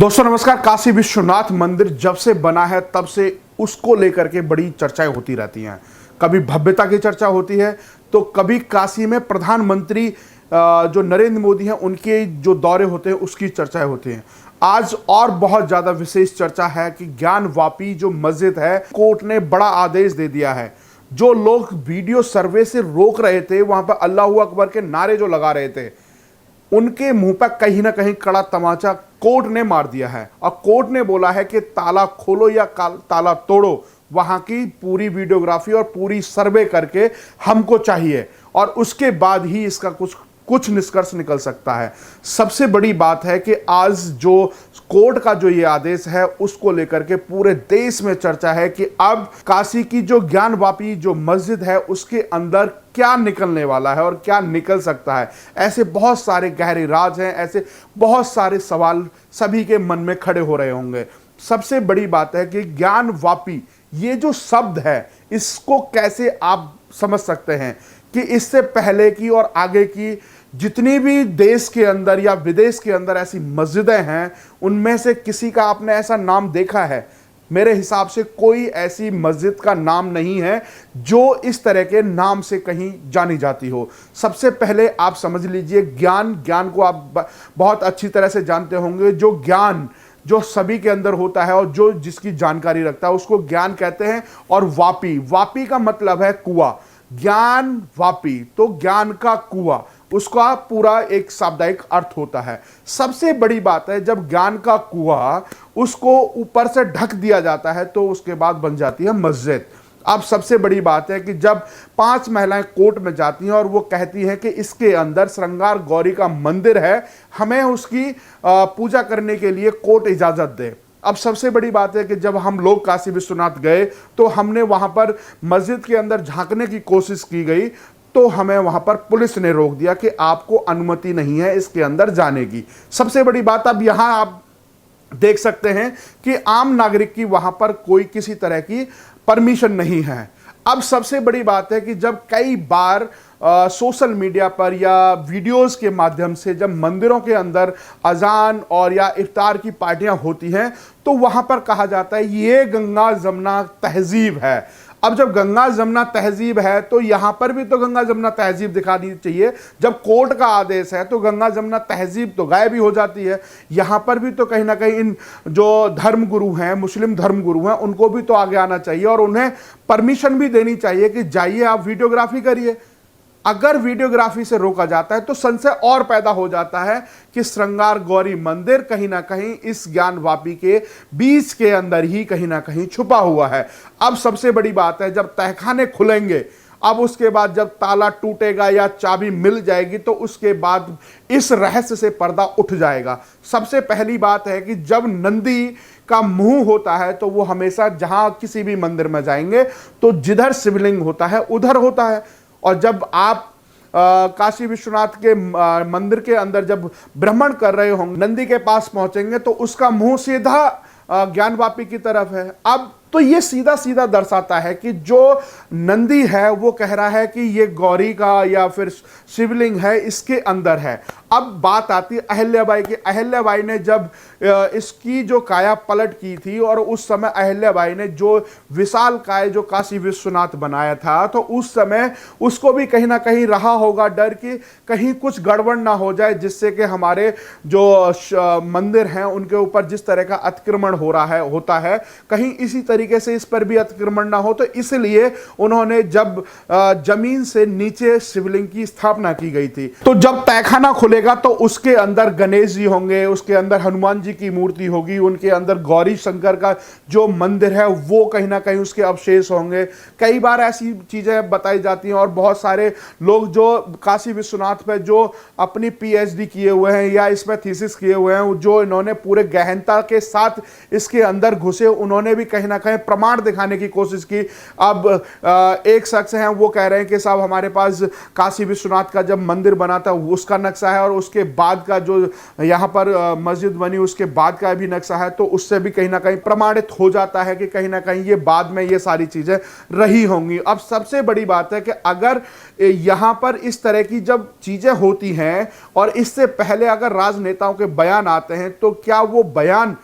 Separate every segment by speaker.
Speaker 1: दोस्तों नमस्कार। काशी विश्वनाथ मंदिर जब से बना है तब से उसको लेकर के बड़ी चर्चाएं होती रहती हैं। कभी भव्यता की चर्चा होती है तो कभी काशी में प्रधानमंत्री जो नरेंद्र मोदी हैं उनके जो दौरे होते हैं उसकी चर्चाएं होती हैं। आज और बहुत ज़्यादा विशेष चर्चा है कि ज्ञानवापी जो मस्जिद है, कोर्ट ने बड़ा आदेश दे दिया है। जो लोग वीडियो सर्वे से रोक रहे थे, वहां पर अल्लाहू अकबर के नारे जो लगा रहे थे, उनके मुंह पर कहीं ना कहीं कड़ा तमाचा कोर्ट ने मार दिया है। और कोर्ट ने बोला है कि ताला खोलो या ताला तोड़ो, वहां की पूरी वीडियोग्राफी और पूरी सर्वे करके हमको चाहिए और उसके बाद ही इसका कुछ निष्कर्ष निकल सकता है। सबसे बड़ी बात है कि आज जो कोर्ट का जो ये आदेश है उसको लेकर के पूरे देश में चर्चा है कि अब काशी की जो ज्ञानवापी जो मस्जिद है उसके अंदर क्या निकलने वाला है और क्या निकल सकता है। ऐसे बहुत सारे गहरे राज हैं, ऐसे बहुत सारे सवाल सभी के मन में खड़े हो रहे होंगे। सबसे बड़ी बात है कि ज्ञानवापी ये जो शब्द है इसको कैसे आप समझ सकते हैं कि इससे पहले की और आगे की जितनी भी देश के अंदर या विदेश के अंदर ऐसी मस्जिदें हैं उनमें से किसी का आपने ऐसा नाम देखा है? मेरे हिसाब से कोई ऐसी मस्जिद का नाम नहीं है जो इस तरह के नाम से कहीं जानी जाती हो। सबसे पहले आप समझ लीजिए, ज्ञान को आप बहुत अच्छी तरह से जानते होंगे। जो ज्ञान जो सभी के अंदर होता है और जो जिसकी जानकारी रखता है उसको ज्ञान कहते हैं। और वापी का मतलब है कुआं। ज्ञान वापी तो ज्ञान का कुआं, उसका पूरा एक शाब्दिक अर्थ होता है। सबसे बड़ी बात है जब ज्ञान का कुआं उसको ऊपर से ढक दिया जाता है तो उसके बाद बन जाती है मस्जिद। अब सबसे बड़ी बात है कि जब 5 महिलाएं कोर्ट में जाती हैं और वो कहती हैं कि इसके अंदर श्रृंगार गौरी का मंदिर है, हमें उसकी पूजा करने के लिए कोर्ट इजाजत दे। अब सबसे बड़ी बात है कि जब हम लोग काशी विश्वनाथ गए तो हमने वहां पर मस्जिद के अंदर झांकने की कोशिश की गई तो हमें वहां पर पुलिस ने रोक दिया कि आपको अनुमति नहीं है इसके अंदर जाने की। सबसे बड़ी बात, अब यहां आप देख सकते हैं कि आम नागरिक की वहां पर कोई किसी तरह की परमिशन नहीं है। अब सबसे बड़ी बात है कि जब कई बार सोशल मीडिया पर या वीडियोस के माध्यम से जब मंदिरों के अंदर अजान और या इफ्तार की पार्टियां होती हैं तो वहां पर कहा जाता है ये गंगा जमुना तहजीब है। अब जब गंगा जमुना तहजीब है तो यहां पर भी तो गंगा जमुना तहजीब दिखानी चाहिए। जब कोर्ट का आदेश है तो गंगा जमुना तहजीब तो गायब ही हो जाती है। यहां पर भी तो कहीं ना कहीं इन जो धर्मगुरु हैं, मुस्लिम धर्मगुरु हैं, उनको भी तो आगे आना चाहिए और उन्हें परमिशन भी देनी चाहिए कि जाइए आप वीडियोग्राफी करिए। अगर वीडियोग्राफी से रोका जाता है तो संशय और पैदा हो जाता है कि श्रृंगार गौरी मंदिर कहीं ना कहीं इस ज्ञानवापी के बीच के अंदर ही कहीं ना कहीं छुपा हुआ है। अब सबसे बड़ी बात है जब तहखाने खुलेंगे, अब उसके बाद जब ताला टूटेगा या चाबी मिल जाएगी तो उसके बाद इस रहस्य से पर्दा उठ जाएगा। सबसे पहली बात है कि जब नंदी का मुंह होता है तो वो हमेशा जहां किसी भी मंदिर में जाएंगे तो जिधर शिवलिंग होता है उधर होता है। और जब आप काशी विश्वनाथ के मंदिर के अंदर जब भ्रमण कर रहे होंगे, नंदी के पास पहुंचेंगे तो उसका मुंह सीधा ज्ञानवापी की तरफ है। अब तो ये सीधा सीधा दर्शाता है कि जो नंदी है वो कह रहा है कि ये गौरी का या फिर शिवलिंग है इसके अंदर है। अब बात आती है अहिल्याबाई की। अहिल्याबाई ने जब इसकी जो काया पलट की थी और उस समय अहिल्याबाई ने जो विशाल काय जो काशी विश्वनाथ बनाया था तो उस समय उसको भी कहीं ना कहीं रहा होगा डर कि कहीं कुछ गड़बड़ ना हो जाए, जिससे कि हमारे जो मंदिर हैं उनके ऊपर जिस तरह का अतिक्रमण होता है कहीं इसी तरीके से इस पर भी अतिक्रमण ना हो। तो इसलिए उन्होंने जब जमीन से नीचे शिवलिंग की स्थापना की गई थी। तो जब तहखाना खुलेगा तो उसके अंदर गणेश जी होंगे, उसके अंदर हनुमान जी की मूर्ति होगी, उनके अंदर गौरी शंकर का जो मंदिर है वो कहीं ना कहीं उसके अवशेष होंगे। कई बार ऐसी चीजें बताई जाती हैं और बहुत सारे लोग जो काशी विश्वनाथ पे जो अपनी पीएचडी किए हुए हैं या इसमें थीसिस किए हुए हैं, जो इन्होंने पूरे गहनता के साथ इसके अंदर घुसे, उन्होंने भी कहीं ना कहीं हैं, प्रमाण दिखाने की कोशिश की। अब एक शख्स हैं, वो कह रहे हैं कि साहब हमारे पास काशी विश्वनाथ का जब मंदिर बना था उसका नक्शा है, और उसके बाद का जो यहाँ पर मस्जिद बनी उसके बाद का भी नक्शा है, तो उससे भी कहीं ना कहीं प्रमाणित हो जाता है कि कहीं ना कहीं ये बाद में ये सारी चीजें रही होंगी। अब सबसे बड़ी बात है कि अगर यहां पर इस तरह की जब चीजें होती हैं और इससे पहले अगर राजनेताओं के बयान आते हैं, तो क्या वो बयान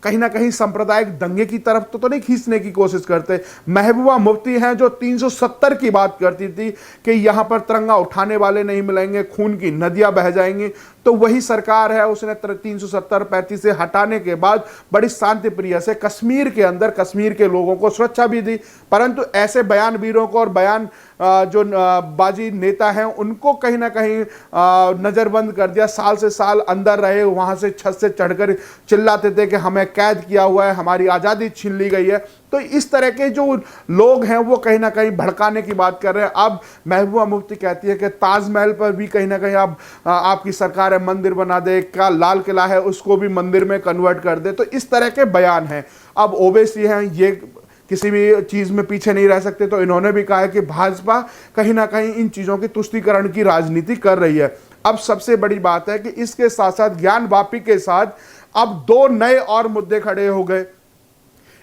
Speaker 1: कहीं ना कहीं सांप्रदायिक दंगे की तरफ तो नहीं खींचने की कोशिश करते? महबूबा मुफ्ती हैं जो 370 की बात करती थी कि यहां पर तिरंगा उठाने वाले नहीं मिलेंगे, खून की नदियां बह जाएंगी, तो वही सरकार है उसने 370-35 से हटाने के बाद बड़ी शांति प्रिय से कश्मीर के अंदर कश्मीर के लोगों को सुरक्षा भी दी। परंतु ऐसे बयानवीरों को और बयान जो बाजी नेता हैं उनको कहीं ना कहीं नजरबंद कर दिया। साल से साल अंदर रहे, वहां से छत से चढ़कर चिल्लाते थे कि हमें कैद किया हुआ है, हमारी आज़ादी छीन ली गई है। तो इस तरह के जो लोग हैं वो कहीं ना कहीं भड़काने की बात कर रहे हैं। अब महबूबा मुफ्ती कहती है कि ताजमहल पर भी कहीं ना कहीं अब आपकी सरकार है मंदिर बना दे, क्या लाल किला है उसको भी मंदिर में कन्वर्ट कर दे। तो इस तरह के बयान हैं। अब ओवैसी हैं, ये किसी भी चीज में पीछे नहीं रह सकते, तो इन्होंने भी कहा है कि भाजपा कहीं ना कहीं इन चीजों की तुष्टीकरण की राजनीति कर रही है। अब सबसे बड़ी बात है कि इसके साथ साथ ज्ञान वापी के साथ अब दो नए और मुद्दे खड़े हो गए।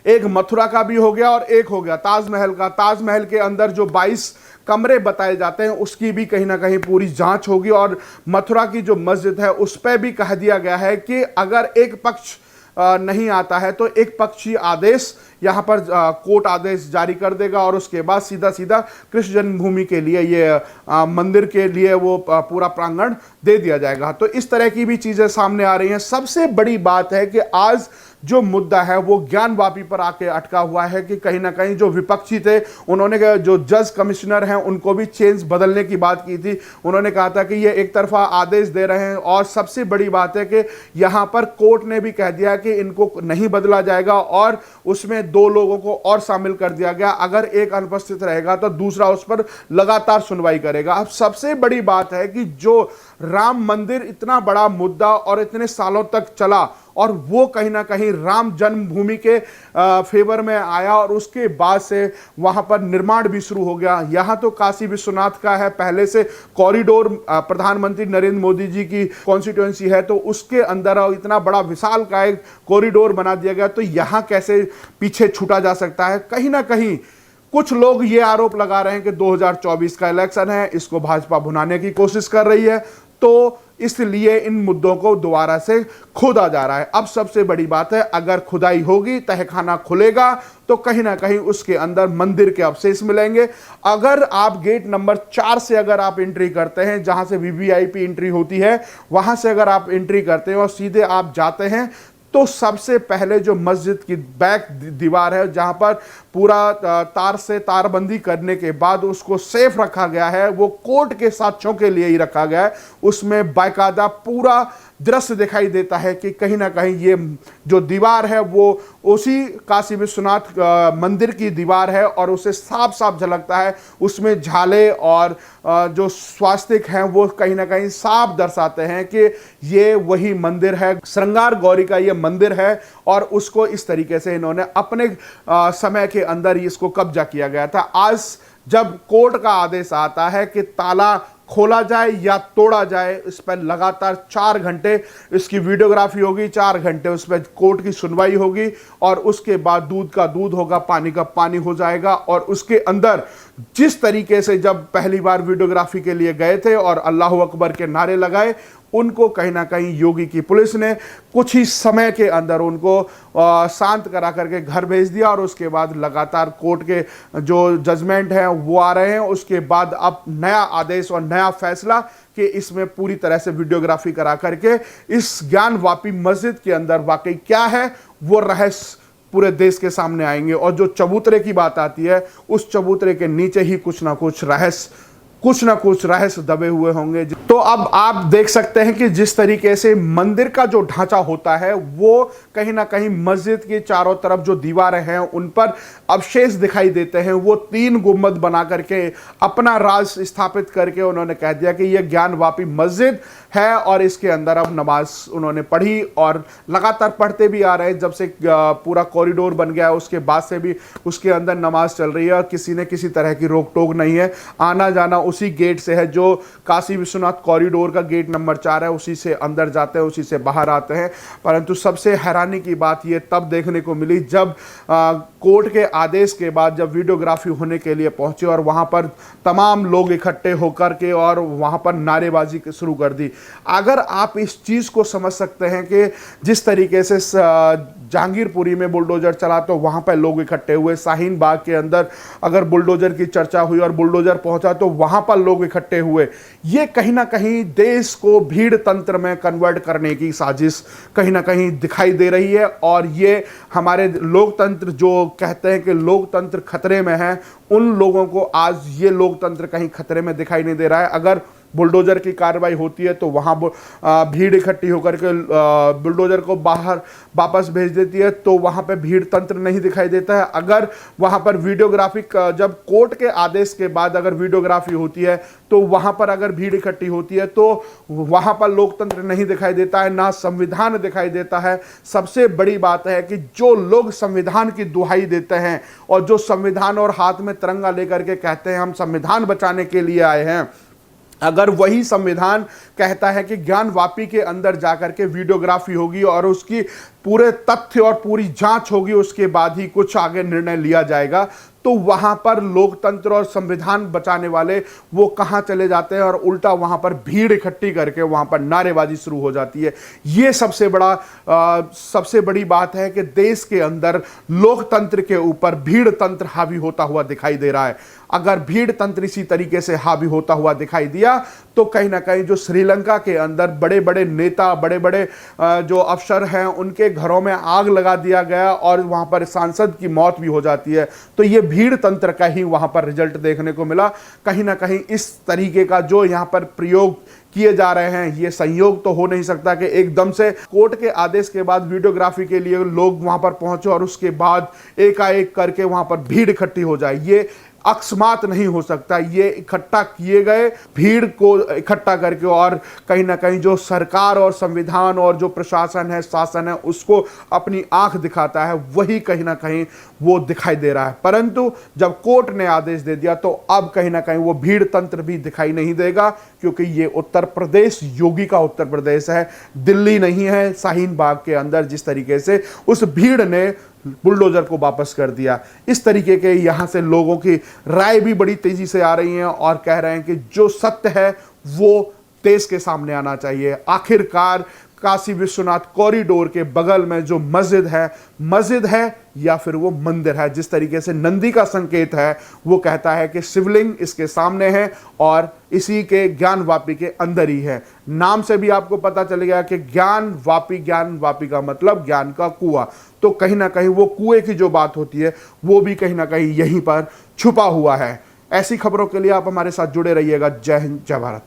Speaker 1: एक मथुरा का भी हो गया और एक हो गया ताजमहल का। ताजमहल के अंदर जो 22 कमरे बताए जाते हैं उसकी भी कहीं ना कहीं पूरी जांच होगी, और मथुरा की जो मस्जिद है उस पर भी कह दिया गया है कि अगर एक पक्ष नहीं आता है तो एक पक्षी आदेश यहाँ पर कोर्ट आदेश जारी कर देगा, और उसके बाद सीधा सीधा कृष्ण जन्मभूमि के लिए ये मंदिर के लिए वो पूरा प्रांगण दे दिया जाएगा। तो इस तरह की भी चीजें सामने आ रही हैं। सबसे बड़ी बात है कि आज जो मुद्दा है वो ज्ञान वापी पर आके अटका हुआ है कि कहीं ना कहीं जो विपक्षी थे उन्होंने जो जज कमिश्नर हैं उनको भी चेंज बदलने की बात की थी। उन्होंने कहा था कि ये एक तरफा आदेश दे रहे हैं, और सबसे बड़ी बात है कि यहाँ पर कोर्ट ने भी कह दिया कि इनको नहीं बदला जाएगा, और उसमें 2 लोगों को और शामिल कर दिया गया। अगर एक अनुपस्थित रहेगा तो दूसरा उस पर लगातार सुनवाई करेगा। अब सबसे बड़ी बात है कि जो राम मंदिर इतना बड़ा मुद्दा और इतने सालों तक चला, और वो कहीं ना कहीं राम जन्मभूमि के फेवर में आया, और उसके बाद से वहां पर निर्माण भी शुरू हो गया। यहां तो काशी विश्वनाथ का है, पहले से कॉरिडोर प्रधानमंत्री नरेंद्र मोदी जी की कॉन्स्टिट्यूएंसी है, तो उसके अंदर इतना बड़ा विशाल का एक कॉरिडोर बना दिया गया, तो यहां कैसे पीछे छूटा जा सकता है? कहीं ना कहीं कुछ लोग ये आरोप लगा रहे हैं कि 2024 का इलेक्शन है, इसको भाजपा भुनाने की कोशिश कर रही है, तो इसलिए इन मुद्दों को दोबारा से खोदा जा रहा है। अब सबसे बड़ी बात है, अगर खुदाई होगी, तहखाना खुलेगा, तो कहीं ना कहीं उसके अंदर मंदिर के अवशेष मिलेंगे। अगर आप गेट नंबर 4 से अगर आप एंट्री करते हैं, जहां से वीवीआईपी एंट्री होती है, वहां से अगर आप एंट्री करते हैं और सीधे आप जाते हैं, तो सबसे पहले जो मस्जिद की बैक दीवार है, जहां पर पूरा तार से तारबंदी करने के बाद उसको सेफ रखा गया है, वो कोर्ट के साक्ष्यों के लिए ही रखा गया है, उसमें बाकायदा पूरा दृश्य दिखाई देता है कि कहीं ना कहीं ये जो दीवार है वो उसी काशी विश्वनाथ मंदिर की दीवार है, और उसे साफ साफ झलकता है। उसमें झाले और जो स्वास्तिक हैं वो कहीं ना कहीं साफ दर्शाते हैं कि ये वही मंदिर है, श्रृंगार गौरी का ये मंदिर है, और उसको इस तरीके से इन्होंने अपने समय के अंदर ही इसको कब्जा किया गया था। आज जब कोर्ट का आदेश आता है कि ताला खोला जाए या तोड़ा जाए, इस पर लगातार 4 घंटे इसकी वीडियोग्राफी होगी, 4 घंटे उस पर कोर्ट की सुनवाई होगी, और उसके बाद दूध का दूध होगा, पानी का पानी हो जाएगा। और उसके अंदर जिस तरीके से जब पहली बार वीडियोग्राफी के लिए गए थे और अल्लाह अकबर के नारे लगाए, उनको कहीं ना कहीं योगी की पुलिस ने कुछ ही समय के अंदर उनको शांत करा करके घर भेज दिया, और उसके बाद लगातार कोर्ट के जो जजमेंट हैं वो आ रहे हैं। उसके बाद अब नया आदेश और नया फैसला कि इसमें पूरी तरह से वीडियोग्राफी करा करके इस ज्ञान वापी मस्जिद के अंदर वाकई क्या है वो रहस्य पूरे देश के सामने आएंगे। और जो चबूतरे की बात आती है, उस चबूतरे के नीचे ही कुछ ना कुछ रहस्य कुछ ना कुछ रहस्य दबे हुए होंगे। तो अब आप देख सकते हैं कि जिस तरीके से मंदिर का जो ढांचा होता है वो कहीं ना कहीं मस्जिद के चारों तरफ जो दीवारें हैं उन पर अवशेष दिखाई देते हैं। वो 3 गुंबद बना करके अपना राज स्थापित करके उन्होंने कह दिया कि यह ज्ञानवापी मस्जिद है और इसके अंदर अब नमाज उन्होंने पढ़ी और लगातार पढ़ते भी आ रहे हैं। जब से पूरा कॉरिडोर बन गया उसके बाद से भी उसके अंदर नमाज चल रही है और किसी ने किसी तरह की रोक टोक नहीं है। आना जाना उसी गेट से है जो काशी विश्वनाथ कॉरिडोर का गेट नंबर 4 है, उसी से अंदर जाते हैं, उसी से बाहर आते हैं। परंतु सबसे हैरानी की बात यह तब देखने को मिली जब कोर्ट के आदेश के बाद जब वीडियोग्राफी होने के लिए पहुंचे और वहां पर तमाम लोग इकट्ठे होकर के और वहां पर नारेबाजी शुरू कर दी। अगर आप इस चीज को समझ सकते हैं कि जिस तरीके से जहांगीरपुरी में बुलडोजर चला तो वहां पर लोग इकट्ठे हुए, शाहीन बाग के अंदर अगर बुलडोजर की चर्चा हुई और बुलडोजर पहुंचा तो वहां पर लोग इकट्ठे हुए, ये कहीं ना कहीं देश को भीड़ तंत्र में कन्वर्ट करने की साजिश कहीं ना कहीं दिखाई दे रही है। और ये हमारे लोकतंत्र जो कहते हैं कि लोकतंत्र खतरे में है, उन लोगों को आज ये लोकतंत्र कहीं खतरे में दिखाई नहीं दे रहा है। अगर बुलडोजर की कार्रवाई होती है तो वहां भीड़ इकट्ठी होकर के बुलडोजर को बाहर वापस भेज देती है तो वहां पे भीड़ तंत्र नहीं दिखाई देता है। अगर वहां पर वीडियोग्राफी जब कोर्ट के आदेश के बाद अगर वीडियोग्राफी होती है तो वहां पर अगर भीड़ इकट्ठी होती है तो वहां पर लोकतंत्र नहीं दिखाई देता है, ना संविधान दिखाई देता है। सबसे बड़ी बात है कि जो लोग संविधान की दुहाई देते हैं और जो संविधान और हाथ में तिरंगा लेकर के कहते हैं हम संविधान बचाने के लिए आए हैं, अगर वही संविधान कहता है कि ज्ञानवापी के अंदर जाकर के वीडियोग्राफी होगी और उसकी पूरे तथ्य और पूरी जांच होगी, उसके बाद ही कुछ आगे निर्णय लिया जाएगा, तो वहां पर लोकतंत्र और संविधान बचाने वाले वो कहां चले जाते हैं और उल्टा वहां पर भीड़ इकट्ठी करके वहां पर नारेबाजी शुरू हो जाती है। ये सबसे बड़ी बात है कि देश के अंदर लोकतंत्र के ऊपर भीड़ तंत्र हावी होता हुआ दिखाई दे रहा है। अगर भीड़ तंत्र इसी तरीके से हावी होता हुआ दिखाई दिया तो कहीं ना कहीं जो श्रीलंका के अंदर बड़े बड़े नेता, बड़े बड़े जो अफसर हैं, उनके घरों में आग लगा दिया गया और वहां पर सांसद की मौत भी हो जाती है। तो ये भीड़ तंत्र का ही वहां पर रिजल्ट देखने को मिला। कहीं ना कहीं इस तरीके का जो यहां पर प्रयोग किए जा रहे हैं, ये संयोग तो हो नहीं सकता कि एकदम से कोर्ट के आदेश के बाद वीडियोग्राफी के लिए लोग वहां पर पहुंचे और उसके बाद एकाएक करके वहां पर भीड़ इकट्ठी हो जाए। ये अकस्मात नहीं हो सकता। ये इकट्ठा किए गए भीड़ को इकट्ठा करके और कहीं ना कहीं जो सरकार और संविधान और जो प्रशासन है, शासन है, उसको अपनी आंख दिखाता है, वही कहीं ना कहीं वो दिखाई दे रहा है। परंतु जब कोर्ट ने आदेश दे दिया तो अब कहीं ना कहीं वो भीड़ तंत्र भी दिखाई नहीं देगा, क्योंकि ये उत्तर प्रदेश, योगी का उत्तर प्रदेश है, दिल्ली नहीं है। शाहीन बाग के अंदर जिस तरीके से उस भीड़ ने बुलडोजर को वापस कर दिया, इस तरीके के यहां से लोगों की राय भी बड़ी तेजी से आ रही हैं और कह रहे हैं कि जो सत्य है वो देश के सामने आना चाहिए। आखिरकार काशी विश्वनाथ कॉरिडोर के बगल में जो मस्जिद है या फिर वो मंदिर है। जिस तरीके से नंदी का संकेत है वो कहता है कि शिवलिंग इसके सामने है और इसी के ज्ञानवापी के अंदर ही है। नाम से भी आपको पता चल गया कि ज्ञानवापी का मतलब ज्ञान का कुआं। तो कहीं ना कहीं वो कुएं की जो बात होती है वो भी कहीं ना कहीं यहीं पर छुपा हुआ है। ऐसी खबरों के लिए आप हमारे साथ जुड़े रहिएगा। जय हिंद, जय भारत।